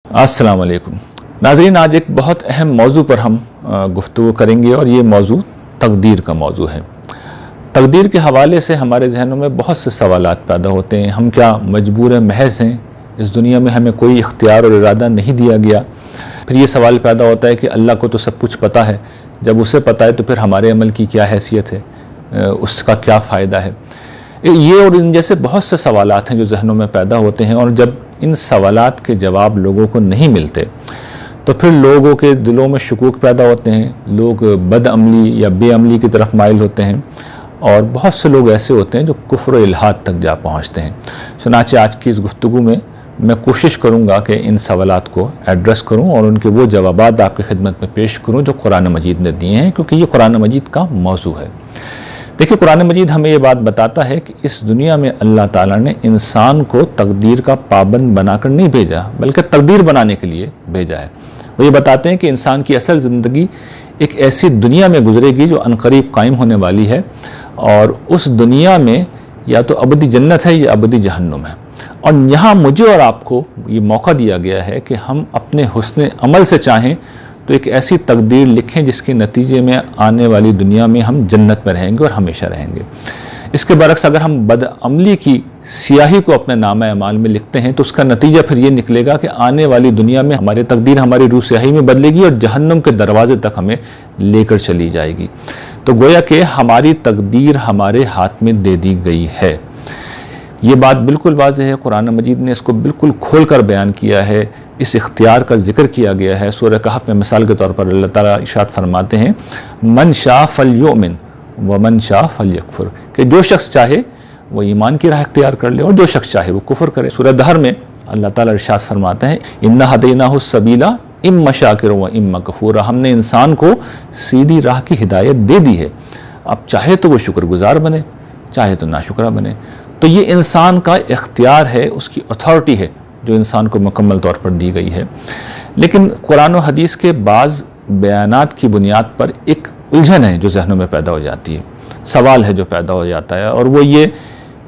अस्सलाम वालेकुम नाज़रीन, आज एक बहुत अहम मौजू पर हम गुफ्तगू करेंगे और ये मौजू तकदीर का मौजू है। तकदीर के हवाले से हमारे जहनों में बहुत से सवालात पैदा होते हैं। हम क्या मजबूर महज हैं? इस दुनिया में हमें कोई इख्तियार और इरादा नहीं दिया गया। फिर ये सवाल पैदा होता है कि अल्लाह को तो सब कुछ पता है, जब उसे पता है तो फिर हमारे अमल की क्या हैसियत है, उसका क्या फ़ायदा है। ये और इन जैसे बहुत से सवालात हैं जो जहनों में पैदा होते हैं, और जब इन सवालात के जवाब लोगों को नहीं मिलते तो फिर लोगों के दिलों में शकूक पैदा होते हैं। लोग बदअमली या बेअमली की तरफ माइल होते हैं, और बहुत से लोग ऐसे होते हैं जो कुफ्र व इल्हाद तक जा पहुँचते हैं। चुनांचे आज की इस गुफ्तगू में मैं कोशिश करूँगा कि इन सवालात को एड्रेस करूँ और उनके वो जवाबात आपकी खिदमत में पेश करूँ जो कुरान मजीद ने दिए हैं, क्योंकि ये कुरान मजीद का मौजू है। देखिए, कुरान मजीद हमें ये बात बताता है कि इस दुनिया में अल्लाह ताला ने इंसान को तकदीर का पाबंद बनाकर नहीं भेजा, बल्कि तकदीर बनाने के लिए भेजा है। वो ये बताते हैं कि इंसान की असल ज़िंदगी एक ऐसी दुनिया में गुजरेगी जो अनकरीब कायम होने वाली है, और उस दुनिया में या तो अबदी जन्नत है या अबदी जहन्नुम है। और यहाँ मुझे और आपको ये मौका दिया गया है कि हम अपने हुस्न अमल से चाहें तो एक ऐसी तकदीर लिखें जिसके नतीजे में आने वाली दुनिया में हम जन्नत में रहेंगे और हमेशा रहेंगे। इसके बरक्स अगर हम बदअमली की स्याही को अपने नामा अमाल में लिखते हैं तो उसका नतीजा फिर ये निकलेगा कि आने वाली दुनिया में हमारी तकदीर हमारी रूह स्याही में बदलेगी और जहन्नुम के दरवाजे तक हमें लेकर चली जाएगी। तो गोया कि हमारी तकदीर हमारे हाथ में दे दी गई है। ये बात बिल्कुल वाज़ेह है, कुरान मजीद ने इसको बिल्कुल खोल कर बयान किया है। इस इख्तियार का जिक्र किया गया है। सूरह कहफ में मिसाल के तौर पर अल्लाह ताला इरशाद फरमाते हैं, मन शाह फलयुमिन व मन शाह फलयकफुर, कि जो शख्स चाहे वो ईमान की राह इख्तियार कर ले और जो शख्स चाहे वो कुफ्र करे। सूरह दहर में अल्लाह ताला इरशाद फरमाते हैं, इन्ना हदैनाहु सबीला इम्मा शाकिर व इम्मा कफूरा, हमने इंसान को सीधी राह की हिदायत दे दी है। अब चाहे तो वो शुक्रगुजार बने, चाहे तो नाशुक्रा बने। तो ये इंसान का इख्तियार है, उसकी अथॉरिटी है जो इंसान को मुकम्मल तौर पर दी गई है। लेकिन कुरान और हदीस के बाज़ बयानात की बुनियाद पर एक उलझन है जो जहनों में पैदा हो जाती है, सवाल है जो पैदा हो जाता है, और वो ये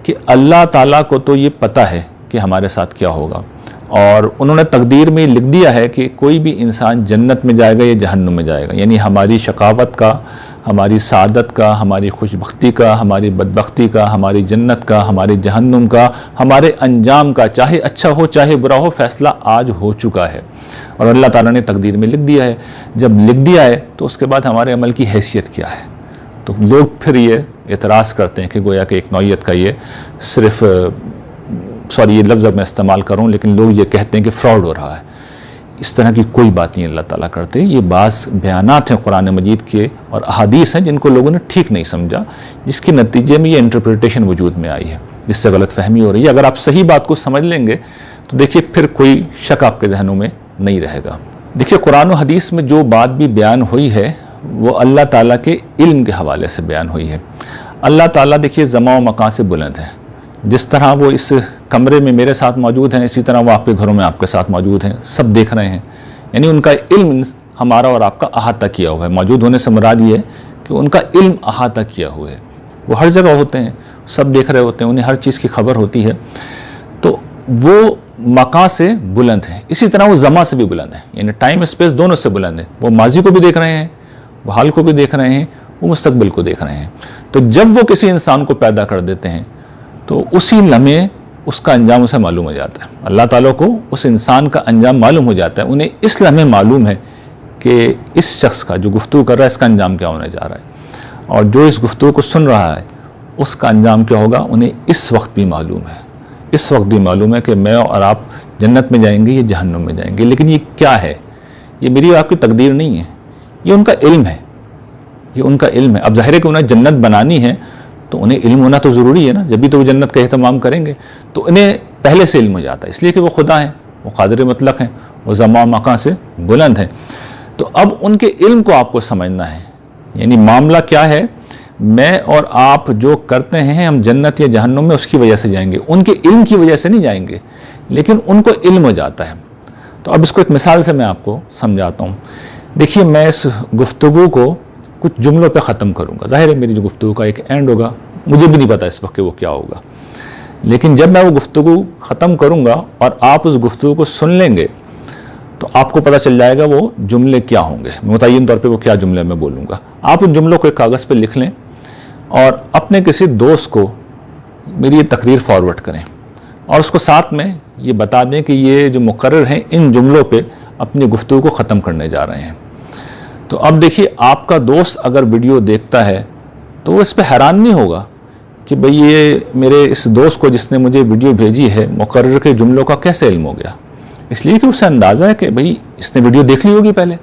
कि अल्लाह ताला को तो ये पता है कि हमारे साथ क्या होगा, और उन्होंने तकदीर में लिख दिया है कि कोई भी इंसान जन्नत में जाएगा या जहन्नुम में जाएगा। यानी हमारी शकावत का, हमारी सादत का, हमारी खुशबख्ती का, हमारी बदबख्ती का, हमारी जन्नत का, हमारी जहन्नुम का, हमारे अंजाम का, चाहे अच्छा हो चाहे बुरा हो, फ़ैसला आज हो चुका है और अल्लाह ताला ने तकदीर में लिख दिया है। जब लिख दिया है तो उसके बाद हमारे अमल की हैसियत क्या है? तो लोग फिर ये एतराज़ करते हैं कि गोया कि एक नौइयत का ये सिर्फ ये लफ्ज़ मैं इस्तेमाल करूँ, लेकिन लोग ये कहते हैं कि फ्रॉड हो रहा है। इस तरह की कोई बात नहीं अल्लाह ताला करते। ये बाज़ बयानात हैं कुरान मजीद के और अहादीस हैं जिनको लोगों ने ठीक नहीं समझा, जिसके नतीजे में ये इंटरप्रिटेशन वजूद में आई है, जिससे गलत फहमी हो रही है। अगर आप सही बात को समझ लेंगे तो देखिए फिर कोई शक आपके जहनों में नहीं रहेगा। देखिए, कुरान और हदीस में जो बात भी बयान हुई है वो अल्लाह ताला के इल्म के हवाले से बयान हुई है। अल्लाह ताला देखिए ज़मा व मकान से बुलंद है। जिस तरह वो इस कमरे में मेरे साथ मौजूद हैं, इसी तरह वो आपके घरों में आपके साथ मौजूद हैं, सब देख रहे हैं। यानी उनका इल्म हमारा और आपका अहाता किया हुआ है। मौजूद होने से मुराद ये है कि उनका इल्म अहाता किया हुआ है। वो हर जगह होते हैं, सब देख रहे होते हैं, उन्हें हर चीज़ की खबर होती है। तो वो मकां से बुलंद है, इसी तरह वो ज़मा से भी बुलंद है, यानी टाइम स्पेस दोनों से बुलंद है। वो माजी को भी देख रहे हैं, वो हाल को भी देख रहे हैं, वो मुस्तकबिल को देख रहे हैं। तो जब वो किसी इंसान को पैदा कर देते हैं तो उसी लम्हे उसका अंजाम उसे मालूम हो जाता है। अल्लाह ताला को उस इंसान का अंजाम मालूम हो जाता है। उन्हें इस लम्हे मालूम है कि इस शख्स का जो गुफ्तगू कर रहा है इसका अंजाम क्या होने जा रहा है, और जो इस गुफ्तगू को सुन रहा है उसका अंजाम क्या होगा उन्हें इस वक्त भी मालूम है। इस वक्त भी मालूम है कि मैं और आप जन्नत में जाएंगे या जहन्नुम में जाएंगे। लेकिन ये क्या है? ये मेरी और आपकी तकदीर नहीं है, ये उनका इल्म है। ये उनका इल्म है। अब ज़ाहिर है कि उन्हें जन्नत बनानी है तो उन्हें इल्म होना तो ज़रूरी है ना, जब भी तो वो जन्नत का एहतमाम करेंगे। तो उन्हें पहले से इल्म हो जाता है, इसलिए कि वो खुदा हैं, वो कादिर मतलब हैं, वो ज़मा मकान से बुलंद हैं। तो अब उनके इल्म को आपको समझना है। यानी मामला क्या है, मैं और आप जो करते हैं हम जन्नत या जहन्नुम में उसकी वजह से जाएंगे, उनके इल्म की वजह से नहीं जाएंगे, लेकिन उनको इल्म हो जाता है। तो अब इसको एक मिसाल से मैं आपको समझाता हूँ। देखिए, मैं इस गुफ्तगू को कुछ जुमलों पे ख़त्म करूँगा। ज़ाहिर है मेरी जो गुफ्तगू का एक एंड होगा, मुझे भी नहीं पता इस वक्त वो क्या होगा, लेकिन जब मैं वो गुफ्तगू ख़त्म करूँगा और आप उस गुफ्तगू को सुन लेंगे तो आपको पता चल जाएगा वो जुमले क्या होंगे, मुतय्यन तौर पे वो क्या जुमले मैं बोलूँगा। आप उन जुमलों को एक कागज़ पे लिख लें और अपने किसी दोस्त को मेरी ये तकरीर फॉरवर्ड करें और उसको साथ में ये बता दें कि ये जो मुकर्रर हैं इन जुमलों पे अपनी गुफ्तगू को ख़त्म करने जा रहे हैं। तो अब देखिए, आपका दोस्त अगर वीडियो देखता है तो वो इस पर हैरान नहीं होगा कि भाई ये मेरे इस दोस्त को जिसने मुझे वीडियो भेजी है मुकर्रर के जुमलों का कैसे इल्म हो गया। इसलिए कि उसे अंदाज़ा है कि भाई इसने वीडियो देख ली होगी पहले,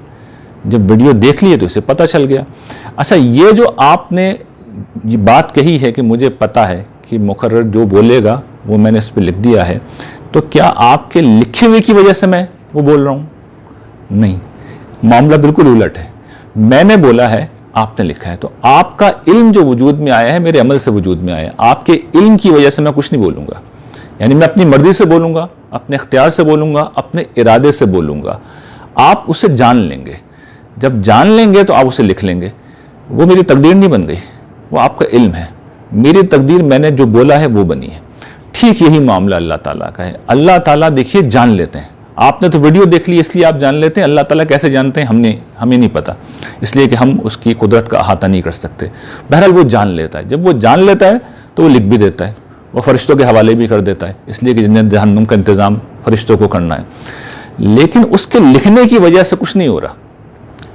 जब वीडियो देख ली है तो इसे पता चल गया। अच्छा, ये जो आपने ये बात कही है कि मुझे पता है कि मुकर्रर जो बोलेगा वो मैंने इस पर लिख दिया है, तो क्या आपके लिखे हुए की वजह से मैं वो बोल रहा हूँ? नहीं, मामला बिल्कुल उलट है। मैंने बोला है, आपने लिखा है, तो आपका इल्म जो वजूद में आया है मेरे अमल से वजूद में आया है। आपके इल्म की वजह से मैं कुछ नहीं बोलूँगा, यानी मैं अपनी मर्जी से बोलूँगा, अपने इख्तियार से बोलूँगा, अपने इरादे से बोलूँगा। आप उसे जान लेंगे, जब जान लेंगे तो आप उसे लिख लेंगे। वो मेरी तकदीर नहीं बन गई, वो आपका इल्म है। मेरी तकदीर मैंने जो बोला है वो बनी है। ठीक यही मामला अल्लाह ताला का है। अल्लाह ताला देखिए जान लेते हैं। आपने तो वीडियो देख ली इसलिए आप जान लेते हैं, अल्लाह ताला कैसे जानते हैं हमें नहीं पता, इसलिए कि हम उसकी कुदरत का अहाता नहीं कर सकते। बहरहाल वो जान लेता है, जब वो जान लेता है तो वो लिख भी देता है, वो फरिश्तों के हवाले भी कर देता है, इसलिए कि जन्नत जहन्नुम का इंतज़ाम फरिश्तों को करना है। लेकिन उसके लिखने की वजह से कुछ नहीं हो रहा।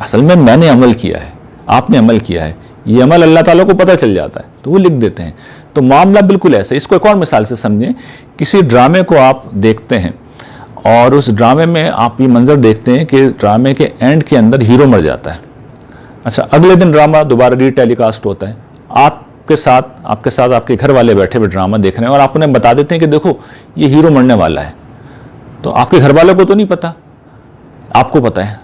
असल में मैंने अमल किया है, आपने अमल किया है, ये अमल अल्लाह ताला को पता चल जाता है तो वो लिख देते हैं। तो मामला बिल्कुल ऐसा है। इसको एक और मिसाल से समझें। किसी ड्रामे को आप देखते हैं और उस ड्रामे में आप ये मंजर देखते हैं कि ड्रामे के एंड के अंदर हीरो मर जाता है। अच्छा, अगले दिन ड्रामा दोबारा रीटेलीकास्ट होता है, आपके साथ आपके घर वाले बैठे हुए ड्रामा देख रहे हैं और आप उन्हें बता देते हैं कि देखो ये हीरो मरने वाला है। तो आपके घर वालों को तो नहीं पता, आपको पता है,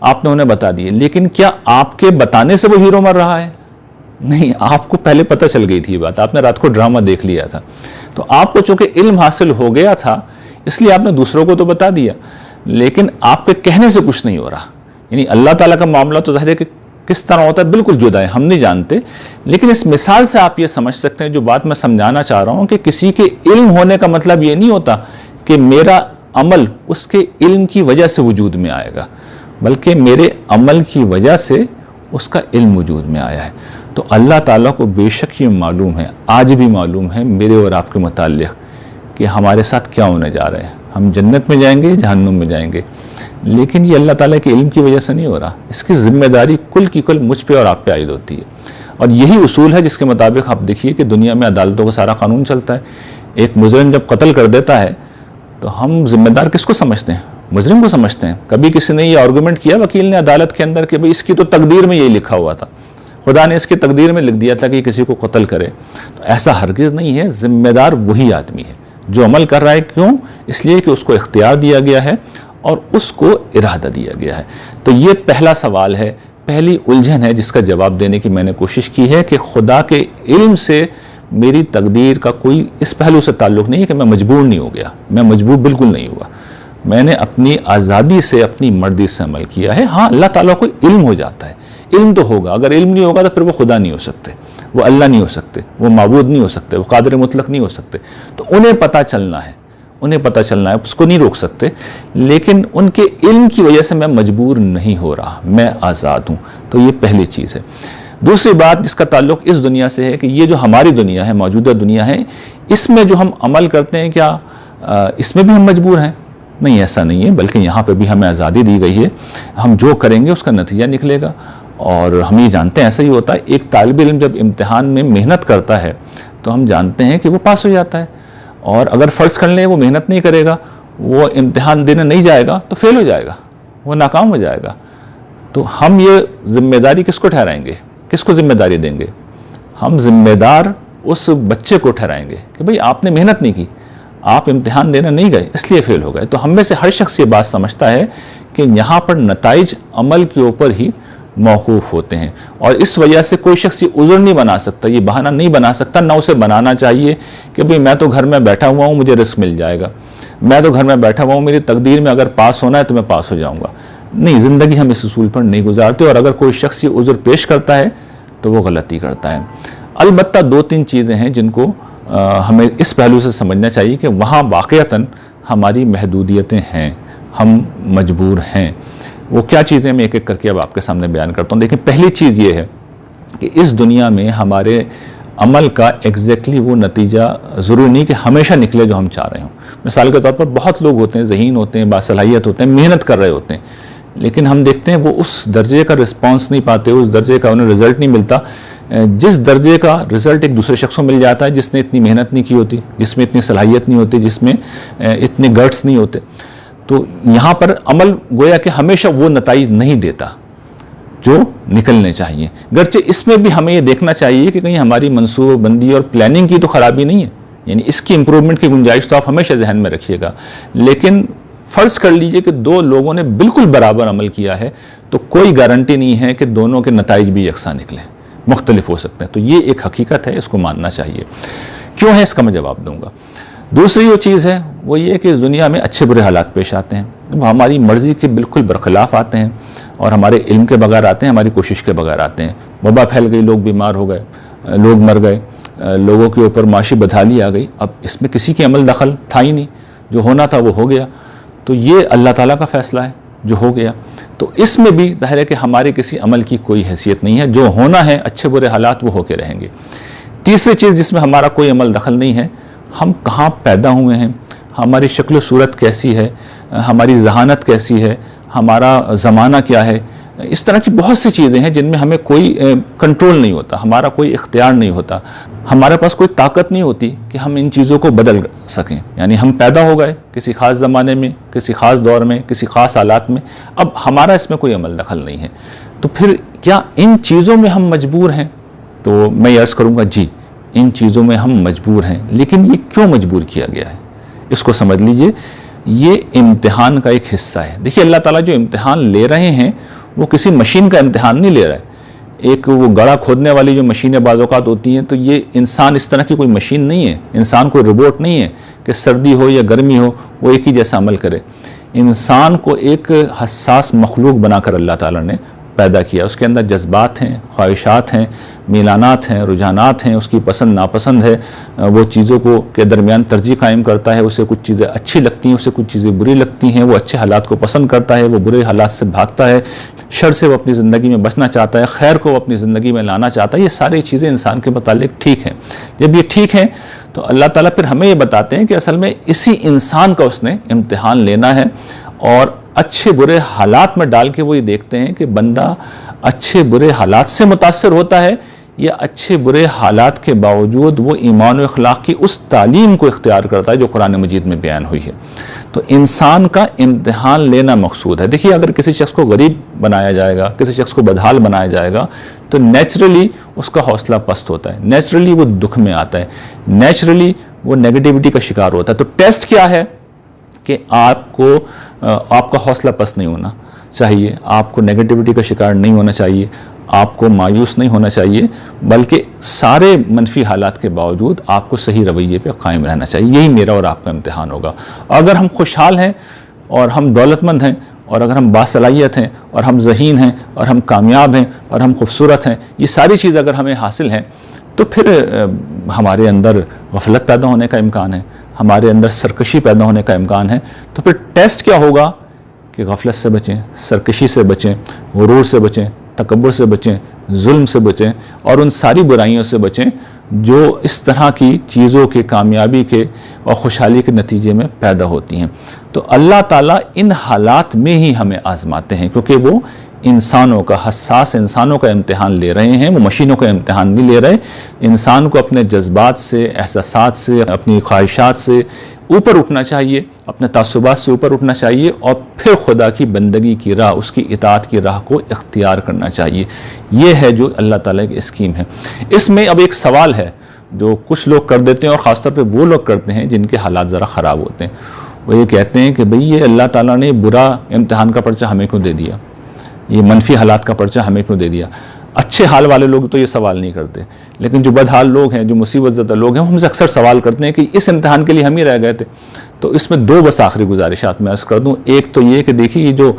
आपने उन्हें बता दिए, लेकिन क्या आपके बताने से वो हीरो मर रहा है? नहीं, आपको पहले पता चल गई थी ये बात, आपने रात को ड्रामा देख लिया था। तो आपको चूंकि इल्म हासिल हो गया था इसलिए आपने दूसरों को तो बता दिया, लेकिन आपके कहने से कुछ नहीं हो रहा। यानी अल्लाह ताला का मामला तो ज़ाहिर है कि किस तरह होता है बिल्कुल जुदा है, हम नहीं जानते। लेकिन इस मिसाल से आप ये समझ सकते हैं जो बात मैं समझाना चाह रहा हूँ कि किसी के इल्म होने का मतलब ये नहीं होता कि मेरा अमल उसके इल्म की वजह से वजूद में आएगा, बल्कि मेरे अमल की वजह से उसका इल्म वजूद में आया है। तो अल्लाह ताला को बेशक ये मालूम है, आज भी मालूम है मेरे और आपके मुताल्लिक़ कि हमारे साथ क्या होने जा रहे हैं, हम जन्नत में जाएंगे, जहन्नुम में जाएंगे। लेकिन ये अल्लाह ताला के इल्म की वजह से नहीं हो रहा, इसकी जिम्मेदारी कुल की कुल मुझ पे और आप पे आयद होती है। और यही उसूल है जिसके मुताबिक आप देखिए कि दुनिया में अदालतों का सारा कानून चलता है। एक मुजरिम जब कत्ल कर देता है तो हम जिम्मेदार किसको समझते हैं? मुजरिम को समझते हैं। कभी किसी ने ये आर्गूमेंट किया वकील ने अदालत के अंदर कि भाई इसकी तो तकदीर में यही लिखा हुआ था, खुदा ने इसकी तकदीर में लिख दिया था कि किसी को कत्ल करे। तो ऐसा हरगिज़ नहीं है, जिम्मेदार वही आदमी है जो अमल कर रहा है। क्यों? इसलिए कि उसको इख्तियार दिया गया है और उसको इरादा दिया गया है। तो ये पहला सवाल है, पहली उलझन है जिसका जवाब देने की मैंने कोशिश की है कि खुदा के इल्म से मेरी तकदीर का कोई इस पहलू से ताल्लुक़ नहीं है कि मैं मजबूर नहीं हो गया। मैं मजबूर बिल्कुल नहीं हुआ, मैंने अपनी आज़ादी से, अपनी मर्जी से अमल किया है। हाँ, अल्लाह ताला को इल्म हो जाता है, इल्म तो होगा। अगर इल्म नहीं होगा तो फिर वो खुदा नहीं हो सकते, वो अल्लाह नहीं हो सकते, वो माबूद नहीं हो सकते, वो कादिर मुतलक नहीं हो सकते। तो उन्हें पता चलना है, उन्हें पता चलना है, उसको नहीं रोक सकते। लेकिन उनके इल्म की वजह से मैं मजबूर नहीं हो रहा, मैं आज़ाद हूँ। तो ये पहली चीज़ है। दूसरी बात जिसका ताल्लुक़ इस दुनिया से है कि ये जो हमारी दुनिया है, मौजूदा दुनिया है, इसमें जो हम अमल करते हैं क्या इसमें भी हम मजबूर हैं? नहीं, ऐसा नहीं है, बल्कि यहाँ पे भी हमें आज़ादी दी गई है। हम जो करेंगे उसका नतीजा निकलेगा। और हम ये जानते हैं ऐसा ही होता है। एक तालिब इल्म जब इम्तिहान में मेहनत करता है तो हम जानते हैं कि वो पास हो जाता है, और अगर फ़र्ज़ कर लें वो मेहनत नहीं करेगा, वो इम्तिहान देने नहीं जाएगा तो फेल हो जाएगा, वो नाकाम हो जाएगा। तो हम ये जिम्मेदारी किसको ठहराएंगे, किसको जिम्मेदारी देंगे? हम जिम्मेदार उस बच्चे को ठहराएंगे कि भाई आपने मेहनत नहीं की, आप इम्तिहान देने नहीं गए इसलिए फेल हो गए। तो हम में से हर शख्स ये बात समझता है कि यहाँ पर नताइज अमल के ऊपर ही मौकूफ़ होते हैं, और इस वजह से कोई शख्स ये उज़्र नहीं बना सकता, ये बहाना नहीं बना सकता, ना उसे बनाना चाहिए कि भाई मैं तो घर में बैठा हुआ हूँ, मुझे रिस्क मिल जाएगा, मैं तो घर में बैठा हुआ हूँ, मेरी तकदीर में अगर पास होना है तो मैं पास हो जाऊँगा। नहीं, ज़िंदगी हम इस उसूल पर नहीं गुजारते, और अगर कोई शख्स ये उज़्र पेश करता है तो वो गलती करता है। अलबत्ता 2-3 चीज़ें हैं जिनको हमें इस पहलू से समझना चाहिए कि वहाँ वाक़ईतन हमारी महदूदियतें हैं, हम मजबूर हैं। वो क्या चीज़ें मैं एक एक करके अब आपके सामने बयान करता हूँ। देखिए, पहली चीज़ ये है कि इस दुनिया में हमारे अमल का एग्जैक्टली वो नतीजा ज़रूरी नहीं कि हमेशा निकले जो हम चाह रहे हों। मिसाल के तौर पर बहुत लोग होते हैं, ज़हीन होते हैं, बासलाहियत होते हैं, मेहनत कर रहे होते हैं, लेकिन हम देखते हैं वो उस दर्जे का रिस्पॉन्स नहीं पाते, उस दर्जे का उन्हें रिज़ल्ट नहीं मिलता जिस दर्जे का रिज़ल्ट एक दूसरे शख्स को मिल जाता है जिसने इतनी मेहनत नहीं की होती, जिसमें इतनी सलाहियत नहीं होती, जिसमें इतने गट्स नहीं होते। तो यहाँ पर अमल गोया कि हमेशा वो नताइज नहीं देता जो निकलने चाहिए। गर्चे इसमें भी हमें ये देखना चाहिए कि कहीं हमारी मनसूबाबंदी और प्लानिंग की तो ख़राबी नहीं है, यानी इसकी इम्प्रूवमेंट की गुंजाइश तो आप हमेशा जहन में रखिएगा। लेकिन फ़र्ज़ कर लीजिए कि दो लोगों ने बिल्कुल बराबर अमल किया है, तो कोई गारंटी नहीं है कि दोनों के नताइज भी यकसा निकले, मुख्तलिफ हो सकते हैं। तो ये एक हकीकत है, इसको मानना चाहिए। क्यों है इसका मैं जवाब दूंगा। दूसरी जो चीज़ है वो ये कि इस दुनिया में अच्छे बुरे हालात पेश आते हैं, वो हमारी मर्ज़ी के बिल्कुल बरखिलाफ़ आते हैं और हमारे इल्म के बगैर आते हैं, हमारी कोशिश के बगैर आते हैं। वबा फैल गई, लोग बीमार हो गए, लोग मर गए, लोगों के ऊपर माशी बदहाली आ गई। अब इसमें किसी की अमल दखल था ही नहीं, जो होना था वो हो गया। तो ये अल्लाह ताला का फ़ैसला है जो हो गया। तो इसमें भी ज़ाहिर है कि हमारे किसी अमल की कोई हैसियत नहीं है, जो होना है अच्छे बुरे हालात वो होके रहेंगे। तीसरी चीज़ जिसमें हमारा कोई अमल दखल नहीं है, हम कहाँ पैदा हुए हैं, हमारी शक्ल सूरत कैसी है, हमारी जहानत कैसी है, हमारा ज़माना क्या है, इस तरह की बहुत सी चीज़ें हैं जिनमें हमें कोई कंट्रोल नहीं होता, हमारा कोई इख्तियार नहीं होता, हमारे पास कोई ताकत नहीं होती कि हम इन चीज़ों को बदल सकें। यानी हम पैदा हो गए किसी ख़ास ज़माने में, किसी ख़ास दौर में, किसी ख़ास हालात में, अब हमारा इसमें कोई अमल दखल नहीं है। तो फिर क्या इन चीज़ों में हम मजबूर हैं? तो मैं ये अर्ज़ करूँगा जी, इन चीज़ों में हम मजबूर हैं। लेकिन ये क्यों मजबूर किया गया है, इसको समझ लीजिए। ये इम्तिहान का एक हिस्सा है। देखिए, अल्लाह ताला जो इम्तिहान ले रहे हैं वो किसी मशीन का इम्तिहान नहीं ले रहा है। एक वो गड़ा खोदने वाली जो मशीनें बाज़ औक़ात होती हैं, तो ये इंसान इस तरह की कोई मशीन नहीं है, इंसान कोई रोबोट नहीं है कि सर्दी हो या गर्मी हो वो एक ही जैसा अमल करे। इंसान को एक हसास मखलूक बनाकर अल्लाह ताला ने पैदा किया। उसके अंदर जज्बात हैं, ख्वाहिशात हैं, मिलानात हैं, रुझानात हैं, उसकी पसंद नापसंद है, वो चीज़ों को के दरमियान तरजीह कायम करता है। उसे कुछ चीज़ें अच्छी लगती हैं, उसे कुछ चीज़ें बुरी लगती हैं, वो अच्छे हालात को पसंद करता है, वो बुरे हालात से भागता है, शर से वो अपनी ज़िंदगी में बचना चाहता है, खैर को वो अपनी ज़िंदगी में लाना चाहता है। ये सारी चीज़ें इंसान के मुतालिक ठीक हैं। जब ये ठीक हैं तो अल्लाह ताला फिर हमें ये बताते हैं कि असल में इसी इंसान का उसने इम्तिहान लेना है, और अच्छे बुरे हालात में डाल के वो ये देखते हैं कि बंदा अच्छे बुरे हालात से मुतासर होता है या अच्छे बुरे हालात के बावजूद वो ईमान और अखलाक की उस तालीम को इख्तियार करता है जो कुरान मजीद में बयान हुई है। तो इंसान का इम्तिहान लेना मकसूद है। देखिए, अगर किसी शख्स को गरीब बनाया जाएगा, किसी शख्स को बदहाल बनाया जाएगा, तो नेचुरली उसका हौसला पस्त होता है, नेचुरली वो दुख में आता है, नेचुरली वो नेगेटिविटी का शिकार होता है। तो टेस्ट क्या है कि आपका हौसला पस्त नहीं होना चाहिए, आपको नेगेटिविटी का शिकार नहीं होना चाहिए, आपको मायूस नहीं होना चाहिए, बल्कि सारे मनफी हालात के बावजूद आपको सही रवैये पे कायम रहना चाहिए। यही मेरा और आपका इम्तिहान होगा। अगर हम खुशहाल हैं और हम दौलतमंद हैं, और अगर हम बासलाहियत हैं और हम ज़हीन हैं और हम कामयाब हैं और हम खूबसूरत हैं, ये सारी चीज़ अगर हमें हासिल हैं, तो फिर हमारे अंदर गफलत पैदा होने का इम्कान है, हमारे अंदर सरकशी पैदा होने का इम्कान है। तो फिर टेस्ट क्या होगा कि गफलत से बचें, सरकशी से बचें, गुरूर से बचें, तकब्बुर से बचें, जुल्म से बचें और उन सारी बुराइयों से बचें जो इस तरह की चीज़ों के कामयाबी के और खुशहाली के नतीजे में पैदा होती हैं। तो अल्लाह ताला इन हालात में ही हमें आजमाते हैं, क्योंकि वो इंसानों का, हसास इंसानों का इम्तिहान ले रहे हैं, वो मशीनों का इम्तिहान नहीं ले रहे। इंसान को अपने जज्बात से, एहसासात से, अपनी ख्वाहिशात से ऊपर उठना चाहिए, अपने तासुबात से ऊपर उठना चाहिए और फिर खुदा की बंदगी की राह, उसकी इताअत की राह को इख्तियार करना चाहिए। ये है जो अल्लाह ताला की स्कीम है। इसमें अब एक सवाल है जो कुछ लोग कर देते हैं, और ख़ासतौर पे वो लोग करते हैं जिनके हालात ज़रा ख़राब होते हैं। वो ये कहते हैं कि भाई ये अल्लाह ताला ने बुरा इम्तिहान का पर्चा हमें क्यों दे दिया, ये मनफी हालात का पर्चा हमें क्यों दे दिया। अच्छे हाल वाले लोग तो ये सवाल नहीं करते, लेकिन जो बदहाल लोग हैं, जो मुसीबत ज़दा लोग हैं, वो हमसे अक्सर सवाल करते हैं कि इस इम्तिहान के लिए हम ही रह गए थे। तो इसमें दो बस आखिरी गुजारिशात मैं अर्ज़ कर दूँ। एक तो ये कि देखिए, ये जो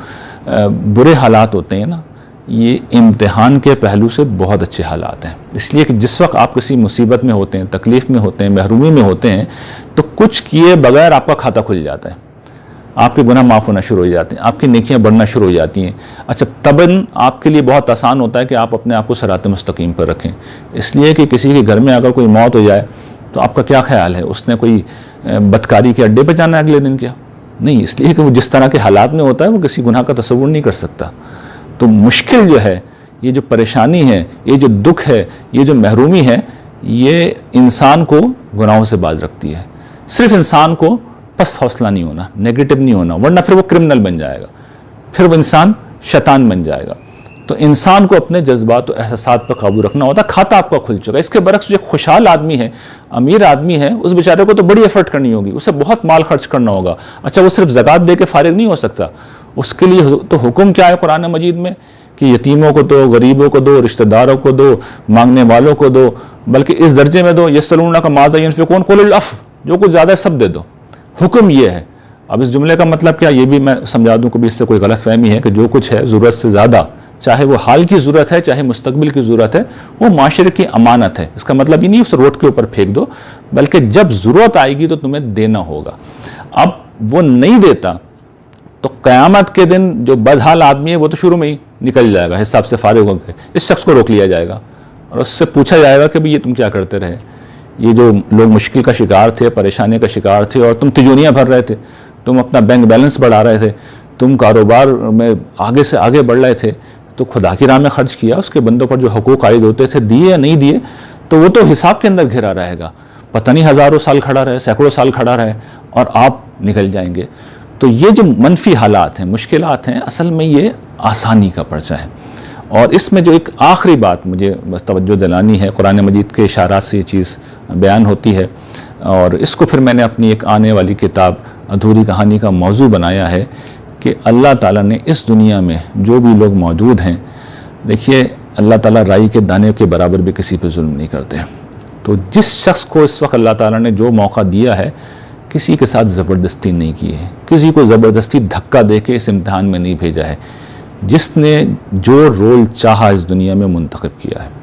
बुरे हालात होते हैं ना, ये इम्तिहान के पहलू से बहुत अच्छे हालात हैं। इसलिए कि जिस वक्त आप किसी मुसीबत में होते हैं, तकलीफ़ में होते हैं, महरूमी में होते हैं, तो कुछ किए बगैर आपका खाता खुल जाता है। आपके गुनाह माफ़ होना शुरू हो जाते हैं, आपकी नेकियां बढ़ना शुरू हो जाती हैं। अच्छा, तबन आपके लिए बहुत आसान होता है कि आप अपने आप को सिरात मुस्तकीम पर रखें। इसलिए कि किसी के घर में अगर कोई मौत हो जाए तो आपका क्या ख्याल है, उसने कोई बदकारी के अड्डे पर जाना है अगले दिन क्या? नहीं, इसलिए कि वो जिस तरह के हालात में होता है वो किसी गुनाह का तसव्वुर नहीं कर सकता। तो मुश्किल जो है, ये जो परेशानी है, ये जो दुख है, ये जो महरूमी है, ये इंसान को गुनाहों से बाज रखती है। सिर्फ इंसान को पस्त हौसला नहीं होना, नेगेटिव नहीं होना, वरना फिर वो क्रिमिनल बन जाएगा, फिर वो इंसान शैतान बन जाएगा। तो इंसान को अपने जज्बात और एहसासात पर काबू रखना होता। खाता आपका खुल चुका है। इसके बरक्स जो खुशहाल आदमी है, अमीर आदमी है, उस बेचारे को तो बड़ी एफर्ट करनी होगी, उसे बहुत माल खर्च करना होगा। अच्छा, वो सिर्फ ज़कात दे के फारिग नहीं हो सकता, उसके लिए तो हुक्म क्या है कुरान मजीद में कि यतीमों को दो, गरीबों को दो, रिश्तेदारों को दो, मांगने वालों को दो, बल्कि इस दर्जे में दो यस्सलूना का माज़ा युनफ़िक़ून कुल अफ़, जो कुछ ज़्यादा सब दे दो। हुक्म ये है। अब इस जुमले का मतलब क्या, ये भी मैं समझा दूं, कभी इससे कोई गलत फहमी है कि जो कुछ है ज़रूरत से ज़्यादा, चाहे वो हाल की ज़रूरत है चाहे मुस्तकबिल की ज़रूरत है, वो माशरे की अमानत है। इसका मतलब ये नहीं उसे रोड के ऊपर फेंक दो, बल्कि जब ज़रूरत आएगी तो तुम्हें देना होगा। अब वो नहीं देता तो क़यामत के दिन जो बदहाल आदमी है वो तो शुरू में ही निकल जाएगा, हिसाब से फारिग होकर इस शख्स को रोक लिया जाएगा और उससे पूछा जाएगा कि भाई ये तुम क्या करते रहे, ये जो लोग मुश्किल का शिकार थे, परेशानी का शिकार थे और तुम तिजोरियाँ भर रहे थे, तुम अपना बैंक बैलेंस बढ़ा रहे थे, तुम कारोबार में आगे से आगे बढ़ रहे थे, तो खुदा की राह में खर्च किया, उसके बंदों पर जो हकूक़ आयद होते थे दिए या नहीं दिए, तो वो तो हिसाब के अंदर घिरा रहेगा। पता नहीं हज़ारों साल खड़ा रहे, सैकड़ों साल खड़ा रहे और आप निकल जाएंगे। तो ये जो मनफी हालात हैं, मुश्किलात हैं, असल में ये आसानी का पर्चा है। और इसमें जो एक आखिरी बात मुझे बस तवज्जो दिलानी है, कुरान मजीद के इशारात से ये चीज़ बयान होती है और इसको फिर मैंने अपनी एक आने वाली किताब अधूरी कहानी का मौजू बनाया है कि अल्लाह ताला ने इस दुनिया में जो भी लोग मौजूद हैं, देखिए अल्लाह ताला राई के दाने के बराबर भी किसी पे जुल्म नहीं करते। तो जिस शख्स को इस वक्त अल्लाह ताला ने जो मौका दिया है, किसी के साथ ज़बरदस्ती नहीं की है, किसी को ज़बरदस्ती धक्का दे के इस इम्तिहान में नहीं भेजा है। जिसने जो रोल चाहा इस दुनिया में मुंतखब किया है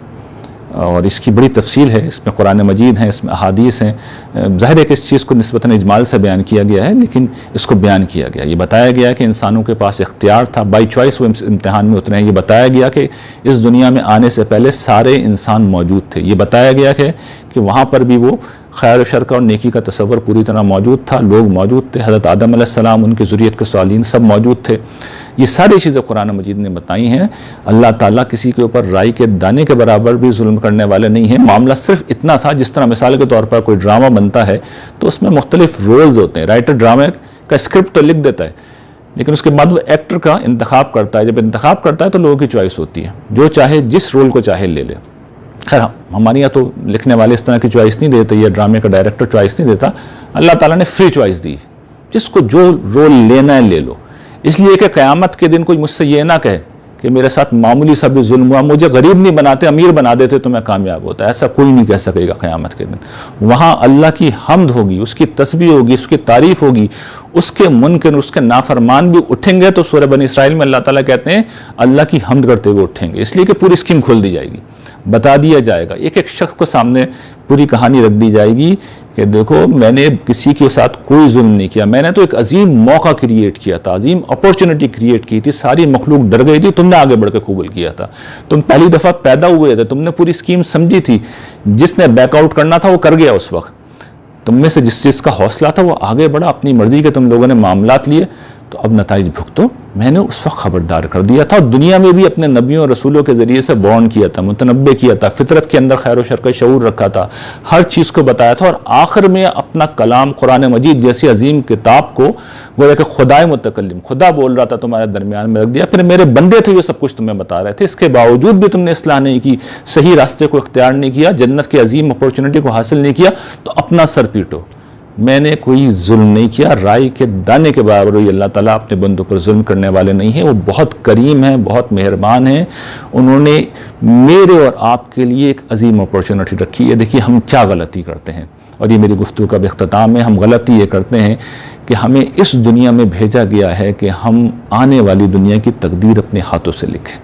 और इसकी बड़ी तफसील है, इसमें कुरान मजीद हैं, इसमें अहादीस हैं। ज़ाहिर है कि इस चीज़ को निस्बतन इजमाल से बयान किया गया है, लेकिन इसको बयान किया गया, ये बताया गया कि इंसानों के पास इख्तियार था, बाई चॉइस वो इम्तिहान में उतरे हैं। ये बताया गया कि इस दुनिया में आने से पहले सारे इंसान मौजूद थे। ये बताया गया कि वहाँ पर भी वो खैर शर का और नेकी का तसव्वुर पूरी तरह मौजूद था, लोग मौजूद थे, हज़रत आदम अलैहिस्सलाम, उनकी ज़ुर्रियत के सालीन सब मौजूद थे। ये सारी चीज़ें कुरान मजीद ने बताई हैं। अल्लाह ताला किसी के ऊपर राई के दाने के बराबर भी जुल्म करने वाले नहीं हैं। मामला सिर्फ इतना था, जिस तरह मिसाल के तौर पर कोई ड्रामा बनता है तो उसमें मुख्तलिफ रोल्स होते हैं। राइटर ड्रामे का स्क्रिप्ट तो लिख देता है, लेकिन उसके बाद वो एक्टर का इंतखाब करता है। जब इंतखाब करता है तो लोगों की चॉइस होती है, जो चाहे जिस रोल को चाहे ले ले। खैर हमारे यहाँ तो लिखने वाले इस तरह की चॉइस नहीं देते, या ड्रामे का डायरेक्टर चॉइस नहीं देता। अल्लाह ताला ने फ्री चॉइस दी, जिसको जो रोल लेना है ले लो। इसलिए कि क़यामत के दिन कोई मुझसे ये ना कहे कि मेरे साथ मामूली सा भी जुल्म हुआ, मुझे गरीब नहीं बनाते अमीर बना देते तो मैं कामयाब होता, ऐसा कोई नहीं कह सकेगा क़यामत के दिन। वहाँ अल्लाह की हम्द होगी, उसकी तस्बीह होगी, उसकी तारीफ़ होगी। उसके मुनकर, उसके नाफरमान भी उठेंगे तो सूरह बनी इसराइल में अल्लाह ताला कहते हैं अल्लाह की हम्द करते हुए उठेंगे। इसलिए कि पूरी स्कीम खोल दी जाएगी, बता दिया जाएगा, एक एक शख्स को सामने पूरी कहानी रख दी जाएगी कि देखो मैंने किसी के साथ कोई जुल्म नहीं किया, मैंने तो एक अजीम मौका क्रिएट किया था, अजीम अपॉर्चुनिटी क्रिएट की थी, सारी मखलूक डर गई थी, तुमने आगे बढ़कर कबूल किया था। तुम पहली दफ़ा पैदा हुए थे, तुमने पूरी स्कीम समझी थी, जिसने बैकआउट करना था वो कर गया। उस वक्त तुम में से जिस चीज़ का हौसला था वो आगे बढ़ा, अपनी मर्जी के तुम लोगों ने मामलात लिए, तो अब नताइज भुगतो। मैंने उस वक्त खबरदार कर दिया था, दुनिया में भी अपने नबियों और रसूलों के ज़रिए से वार्न किया था, मुतनब्बे किया था, फितरत के अंदर खैर व शर का शऊर रखा था, हर चीज़ को बताया था। और आखिर में अपना कलाम कुरान मजीद जैसी अजीम किताब को गोया कि खुदाए मुतकल्लिम, खुदा बोल रहा था, तुम्हारे दरमियान में रख दिया। फिर मेरे बंदे थे, ये सब कुछ तुम्हें बता रहे थे, इसके बावजूद भी तुमने इस्लाह नहीं की, सही रास्ते को इख्तियार नहीं किया, जन्नत की अजीम अपॉर्चुनिटी को हासिल नहीं किया, तो अपना सर पीटो। मैंने कोई जुल्म नहीं किया, राई के दाने के बराबर हुई। अल्लाह ताला अपने बंदों पर जुल्म करने वाले नहीं हैं, वो बहुत करीम हैं, बहुत मेहरबान हैं। उन्होंने मेरे और आपके लिए एक अजीम अपॉर्चुनिटी रखी है। देखिए हम क्या गलती करते हैं, और ये मेरी गुफ्तगू का इख्तिताम है। हम गलती ये करते हैं कि हमें इस दुनिया में भेजा गया है कि हम आने वाली दुनिया की तकदीर अपने हाथों से लिखें,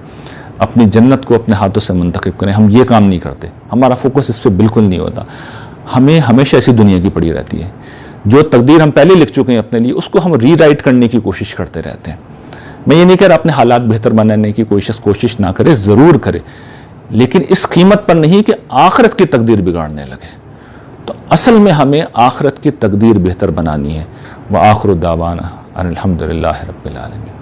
अपनी जन्नत को अपने हाथों से मुंतखब करें। हम ये काम नहीं करते, हमारा फोकस इस पर बिल्कुल नहीं होता। हमें हमेशा ऐसी दुनिया की पड़ी रहती है। जो तकदीर हम पहले लिख चुके हैं अपने लिए, उसको हम रीराइट करने की कोशिश करते रहते हैं। मैं ये नहीं कह रहा अपने हालात बेहतर बनाने की कोशिश ना करे, ज़रूर करे, लेकिन इस कीमत पर नहीं कि आखिरत की तकदीर बिगाड़ने लगे। तो असल में हमें आखिरत की तकदीर बेहतर बनानी है। व आखिर दावाना अनिल हम्दुलिल्लाहि रब्बिल आलमीन।